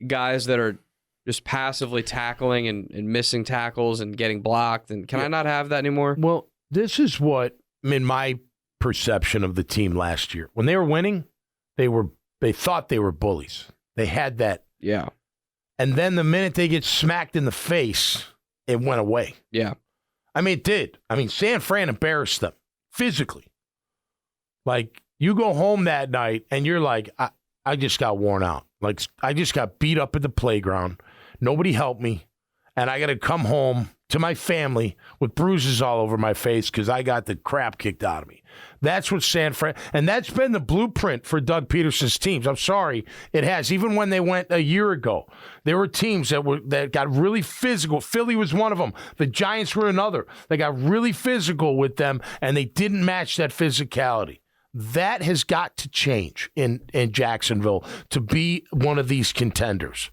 guys that are just passively tackling and missing tackles and getting blocked, and can I not have that anymore? Well, this is what, in my perception of the team last year. When they were winning, they thought they were bullies. They had that. Yeah. And then the minute they get smacked in the face, it went away. Yeah. I mean, it did. I mean, San Fran embarrassed them physically. Like, you go home that night and you're like, I just got worn out. Like, I just got beat up at the playground. Nobody helped me. And I got to come home to my family with bruises all over my face because I got the crap kicked out of me. That's what San Fran, and that's been the blueprint for Doug Peterson's teams. I'm sorry, it has. Even when they went a year ago, there were teams that got really physical. Philly was one of them. The Giants were another. They got really physical with them, and they didn't match that physicality. That has got to change in Jacksonville to be one of these contenders.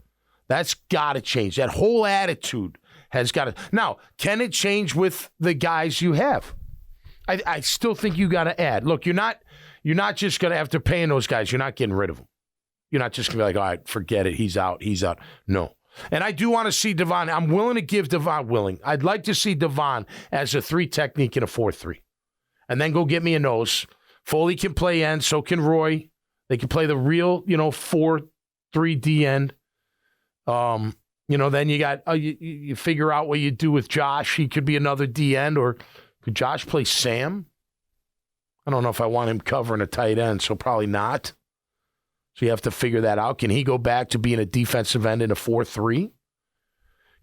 That's got to change. That whole attitude has got to. Now, can it change with the guys you have? I still think you got to add. Look, you're not just going to, after paying those guys, you're not getting rid of them. You're not just going to be like, all right, forget it. He's out. No. And I do want to see Devon. I'm willing to give Devon. I'd like to see Devon as a 3 technique in a 4-3. And then go get me a nose. Foley can play end. So can Roy. They can play the real, 4-3 D end. Then you got, you figure out what you do with Josh. He could be another D end, or could Josh play Sam? I don't know if I want him covering a tight end, so probably not. So you have to figure that out. Can he go back to being a defensive end in a 4-3?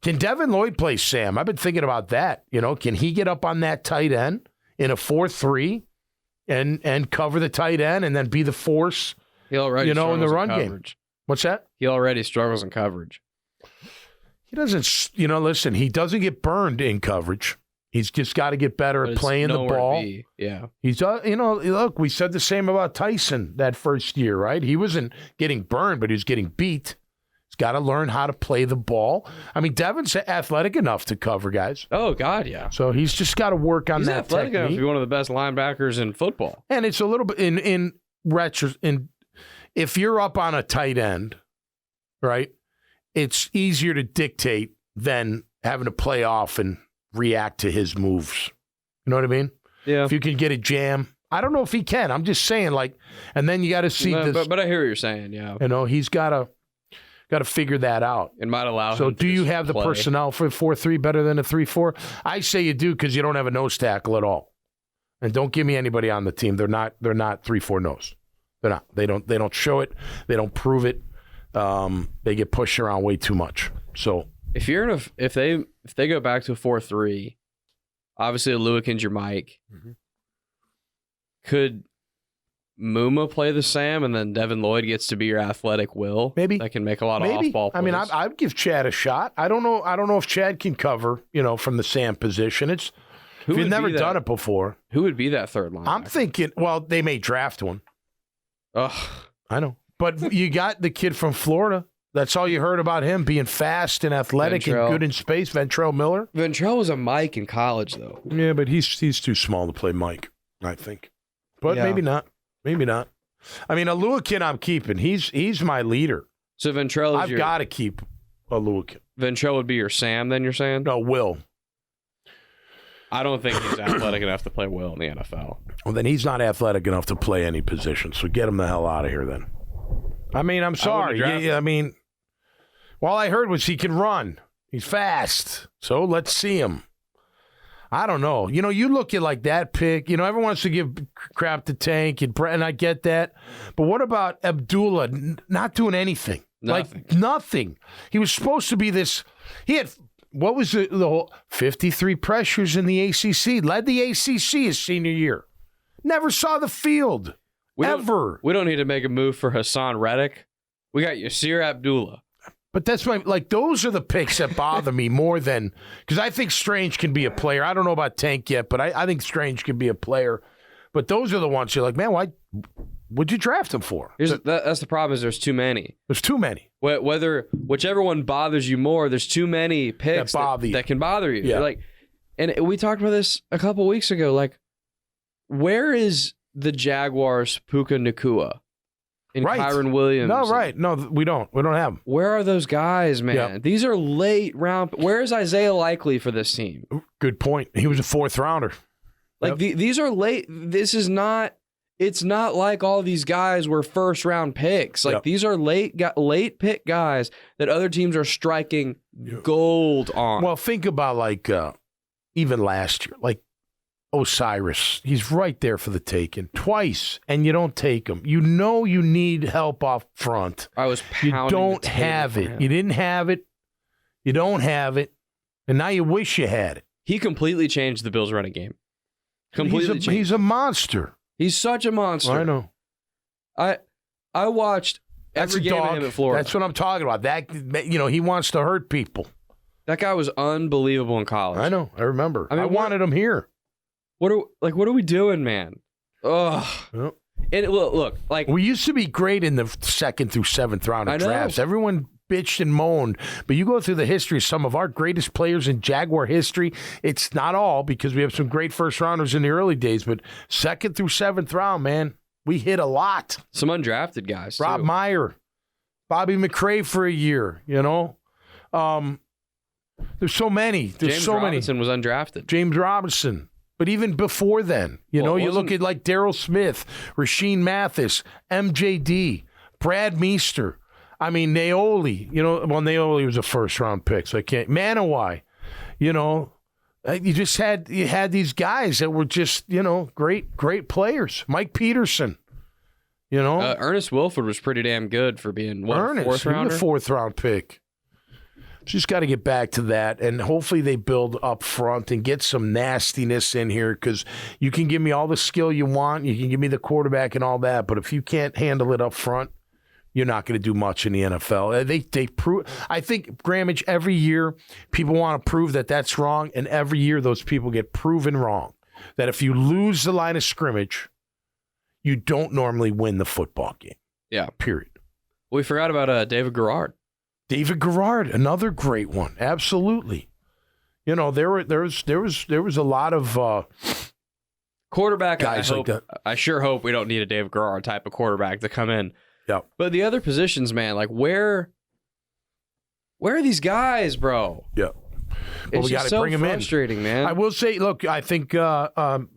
Can Devin Lloyd play Sam? I've been thinking about that. Can he get up on that tight end in a 4-3 and cover the tight end and then be the force, he already in the run game? What's that? He already struggles in coverage. He doesn't, listen, he doesn't get burned in coverage. He's just got to get better at playing the ball. Yeah. He's, look, we said the same about Tyson that first year, right? He wasn't getting burned, but he was getting beat. He's got to learn how to play the ball. I mean, Devin's athletic enough to cover guys. Oh, God, yeah. So he's just got to work on that technique. He's athletic enough to be one of the best linebackers in football. And it's a little bit in retro. If you're up on a tight end, right, it's easier to dictate than having to play off and react to his moves. You know what I mean? Yeah. If you can get a jam. I don't know if he can. I'm just saying, and then you got to see this. But I hear what you're saying, yeah. He's got to figure that out. It might allow him So to do you have the personnel for 4-3 better than a 3-4? I say you do because you don't have a nose tackle at all. And don't give me anybody on the team. They're not 3-4 nose. They're not. They don't show it. They don't prove it. They get pushed around way too much. So if they go back to a 4-3, obviously Lewican's your Mike. Mm-hmm. Could Muma play the Sam and then Devin Lloyd gets to be your athletic Will? Maybe that can make a lot of off-ball plays. I mean, I'd give Chad a shot. I don't know if Chad can cover, from the Sam position. If you've never done it before. Who would be that third line? I'm thinking, they may draft one. Ugh. I know. But you got the kid from Florida, That's all you heard about him, being fast and athletic and good in space. Ventrell Miller. Ventrell was a Mike in college, though. Yeah, but he's too small to play Mike, I think. But maybe not. Maybe not. I mean, Aluakin I'm keeping. He's my leader. So Ventrell is I've got to keep Aluakin. Ventrell would be your Sam, then you're saying? No, Will. I don't think he's athletic enough to play Will in the NFL. Well, then he's not athletic enough to play any position, so get him the hell out of here then. I mean, I'm sorry. I mean, all I heard was he can run. He's fast. So let's see him. I don't know. You know, you look at like that pick. You know, everyone wants to give crap to Tank, and I get that. But what about Abdullah not doing anything? Nothing. Like nothing. He was supposed to be this. He had, what was the whole 53 pressures in the ACC. Led the ACC his senior year. Never saw the field. We don't need to make a move for Hassan Reddick. We got Yasir Abdullah. But that's those are the picks that bother me more than, because I think Strange can be a player. I don't know about Tank yet, but I think Strange can be a player. But those are the ones you're like, man, what'd you draft him for? That's the problem, is there's too many. There's too many. Whichever one bothers you more, there's too many picks that can bother you. Yeah. And we talked about this a couple weeks ago. Like, where is the Jaguars' Puka Nacua? And Kyron Williams. No, right. No, we don't. We don't have them. Where are those guys, man? Yeah. These are late round. Where is Isaiah Likely for this team? Good point. He was a fourth rounder. Like, these are late. This is not. It's not like all these guys were first round picks. Like, these are late pick guys that other teams are striking gold on. Well, think about even last year, like Osiris. He's right there for the taking twice, and you don't take him. You know you need help off front. I was pounding. You don't have it. You didn't have it. You don't have it, and now you wish you had it. He completely changed the Bills' running game. Completely changed. He's a monster. He's such a monster. I know. I watched every game of him at Florida. That's what I'm talking about. That, he wants to hurt people. That guy was unbelievable in college. I know. I remember. I wanted him here. What are we doing, man? Ugh. Well, and look, we used to be great in the second through seventh round of drafts. Everyone bitched and moaned, but you go through the history of some of our greatest players in Jaguar history. It's not all, because we have some great first rounders in the early days, but second through seventh round, man, we hit a lot. Some undrafted guys. Rob Meyer, Bobby McRae for a year. There's so many. James Robinson was undrafted. James Robinson. But even before then, you look at like Darryl Smith, Rashean Mathis, MJD, Brad Meester. I mean, Naoli. Naoli was a first-round pick, so I can't. Manawai. You had these guys that were just, great players. Mike Peterson. Ernest Wilford was pretty damn good for being fourth rounder. A fourth-round pick. Just got to get back to that, and hopefully they build up front and get some nastiness in here, because you can give me all the skill you want, you can give me the quarterback and all that, but if you can't handle it up front, you're not going to do much in the NFL. They prove. I think, Grammage, every year people want to prove that that's wrong, and every year those people get proven wrong. That if you lose the line of scrimmage, you don't normally win the football game. Yeah. Period. We forgot about David Garrard. David Garrard, another great one. Absolutely. There was a lot of quarterback guys like that. I sure hope we don't need a David Garrard type of quarterback to come in. Yeah. But the other positions, man, like where are these guys, bro? Yeah. Well, we got to bring them in. Frustrating, man. I will say, look, I think Pacheco.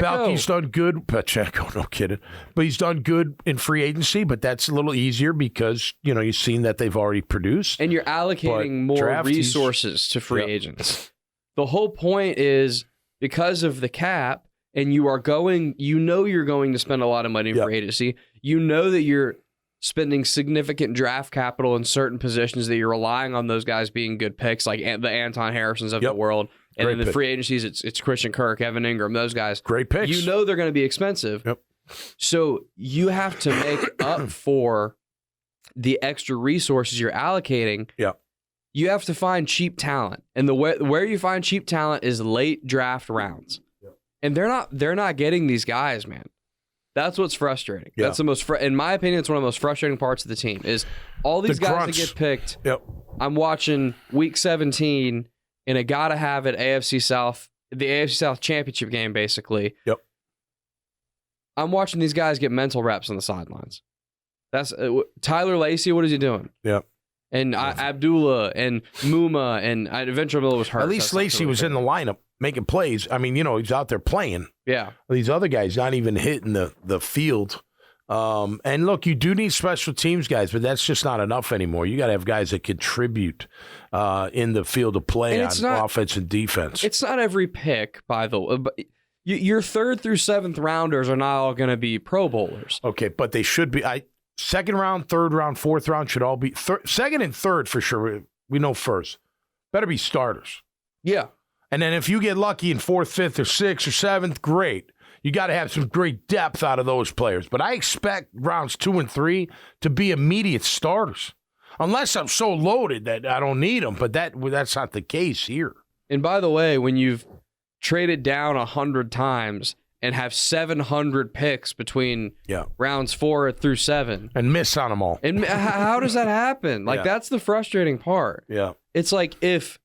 Balky's done good. Pacheco, no kidding. But he's done good in free agency, but that's a little easier because, you've seen that they've already produced. And you're allocating more resources to free agents. The whole point is, because of the cap, and you're going to spend a lot of money in free agency, that you're spending significant draft capital in certain positions that you're relying on those guys being good picks, like the Anton Harrisons of the world. And in the free agencies, it's Christian Kirk, Evan Ingram, those guys. Great picks. They're going to be expensive. Yep. So you have to make up for the extra resources you're allocating. Yep. You have to find cheap talent. And where you find cheap talent is late draft rounds. Yep. And they're not getting these guys, man. That's what's frustrating. Yeah. That's the most, in my opinion, it's one of the most frustrating parts of the team is all these guys grunts. that get picked. Yep. I'm watching week 17 in a gotta have it AFC South, the AFC South championship game, basically. Yep. I'm watching these guys get mental reps on the sidelines. That's Tyler Lacey. What is he doing? Yep. And Abdullah and Muma and Ventreville was hurt. At least Lacey was in the lineup making plays. I mean, he's out there playing. Yeah. These other guys not even hitting the field. And look, you do need special teams guys, but that's just not enough anymore. You got to have guys that contribute in the field of play on offense and defense. It's not every pick, by the way. But your 3rd through 7th rounders are not all going to be Pro Bowlers. Okay, but they should be. Second round, 3rd round, 4th round should all be. Second and 3rd for sure. We know first. Better be starters. Yeah. And then if you get lucky in 4th, 5th, or 6th, or 7th, great. You got to have some great depth out of those players. But I expect rounds 2 and 3 to be immediate starters. Unless I'm so loaded that I don't need them. But that's not the case here. And by the way, when you've traded down 100 times and have 700 picks between rounds 4 through 7. And miss on them all. And how does that happen? Like, that's the frustrating part. Yeah. It's like if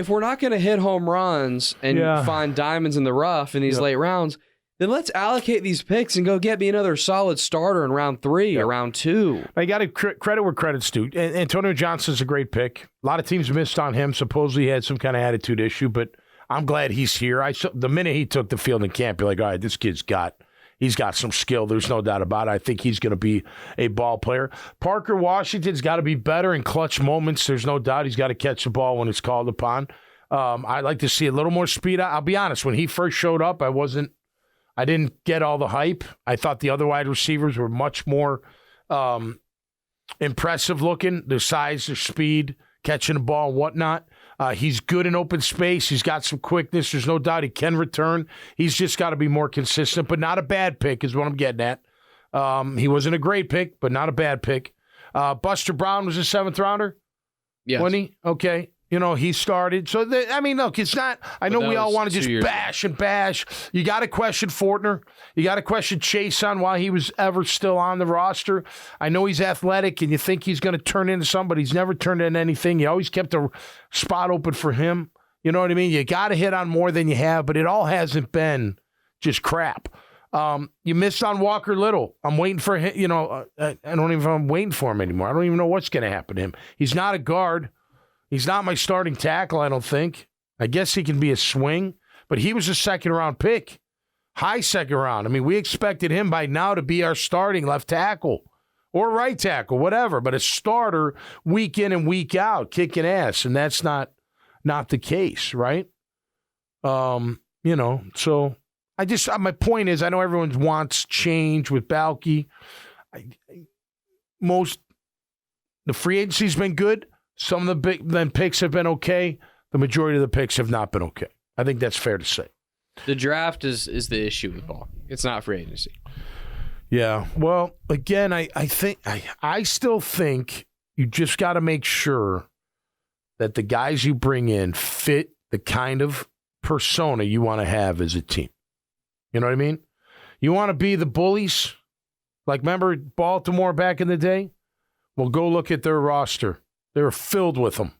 we're not going to hit home runs and find diamonds in the rough in these late rounds, then let's allocate these picks and go get me another solid starter in round 3 or round 2. I got to credit where credit's due. Antonio Johnson's a great pick. A lot of teams missed on him. Supposedly he had some kind of attitude issue, but I'm glad he's here. The minute he took the field in camp, you're like, all right, this kid's he's got some skill. There's no doubt about it. I think he's going to be a ball player. Parker Washington's got to be better in clutch moments. There's no doubt he's got to catch the ball when it's called upon. I'd like to see a little more speed. I'll be honest, when he first showed up, I didn't get all the hype. I thought the other wide receivers were much more impressive looking. Their size, their speed, catching the ball and whatnot. He's good in open space. He's got some quickness. There's no doubt he can return. He's just got to be more consistent, but not a bad pick is what I'm getting at. He wasn't a great pick, but not a bad pick. Buster Brown was a 7th rounder? Yes. Wasn't he? Okay. He started. So, look, it's not – I know we all want to just bash and bash. You got to question Fortner. You got to question Chase on why he was ever still on the roster. I know he's athletic, and you think he's going to turn into somebody. He's never turned into anything. You always kept a spot open for him. You know what I mean? You got to hit on more than you have, but it all hasn't been just crap. You missed on Walker Little. I'm waiting for him. I don't even know if I'm waiting for him anymore. I don't even know what's going to happen to him. He's not a guard. He's not my starting tackle, I don't think. I guess he can be a swing, but he was a 2nd-round pick. High 2nd round. I mean, we expected him by now to be our starting left tackle or right tackle, whatever, but a starter week in and week out, kicking ass, and that's not the case, right? So my point is, I know everyone wants change with Balky. The free agency's been good. Some of the picks have been okay. The majority of the picks have not been okay. I think that's fair to say. The draft is the issue with ball. It's not free agency. Yeah. Well, again, I still think you just got to make sure that the guys you bring in fit the kind of persona you want to have as a team. You know what I mean? You want to be the bullies? Like, remember Baltimore back in the day? Well, go look at their roster. They were filled with them.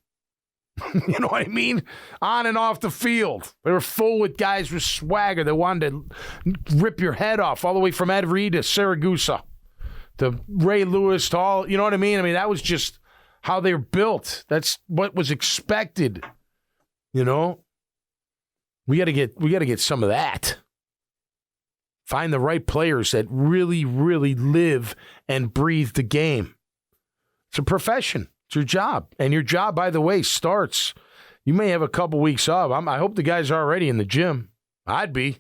You know what I mean? On and off the field. They were full with guys with swagger that wanted to rip your head off, all the way from Ed Reed to Saragusa to Ray Lewis to all, you know what I mean? I mean, that was just how they were built. That's what was expected. We got to get some of that. Find the right players that really, really live and breathe the game. It's a profession. It's your job. And your job, by the way, starts. You may have a couple weeks off. I hope the guys are already in the gym. I'd be.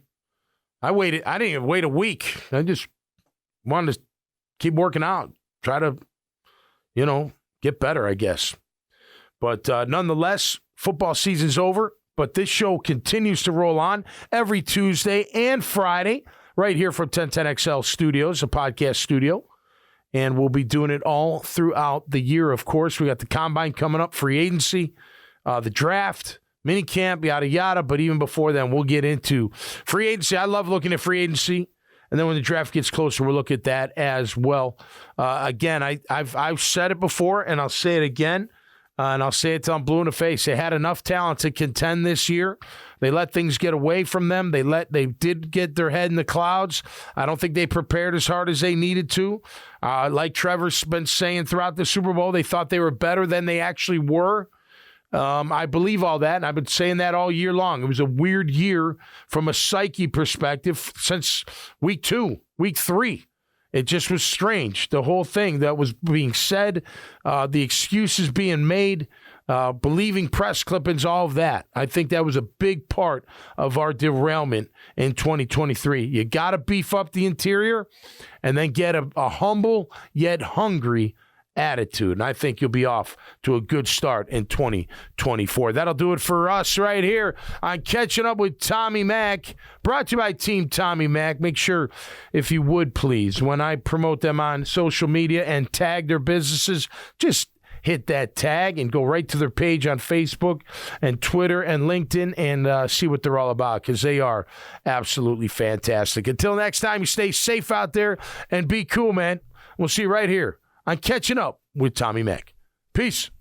I didn't even wait a week. I just wanted to keep working out. Try to, get better, I guess. But nonetheless, football season's over. But this show continues to roll on every Tuesday and Friday right here from 1010XL Studios, a podcast studio. And we'll be doing it all throughout the year, of course. We got the Combine coming up, free agency, the draft, minicamp, yada, yada. But even before then, we'll get into free agency. I love looking at free agency. And then when the draft gets closer, we'll look at that as well. Again, I've said it before, and I'll say it again. And I'll say it till I'm blue in the face. They had enough talent to contend this year. They let things get away from them. They did get their head in the clouds. I don't think they prepared as hard as they needed to. Like Trevor's been saying throughout the Super Bowl, they thought they were better than they actually were. I believe all that, and I've been saying that all year long. It was a weird year from a psyche perspective since week 2, week 3. It just was strange. The whole thing that was being said, the excuses being made, believing press clippings, all of that. I think that was a big part of our derailment in 2023. You got to beef up the interior and then get a humble yet hungry attitude. And I think you'll be off to a good start in 2024. That'll do it for us right here on Catching Up with Tommy Mack, brought to you by Team Tommy Mack. Make sure, if you would please, when I promote them on social media and tag their businesses, just hit that tag and go right to their page on Facebook and Twitter and LinkedIn and see what they're all about, because they are absolutely fantastic. Until next time, you stay safe out there and be cool, man. We'll see you right here on Catching Up with Tommy Mack. Peace.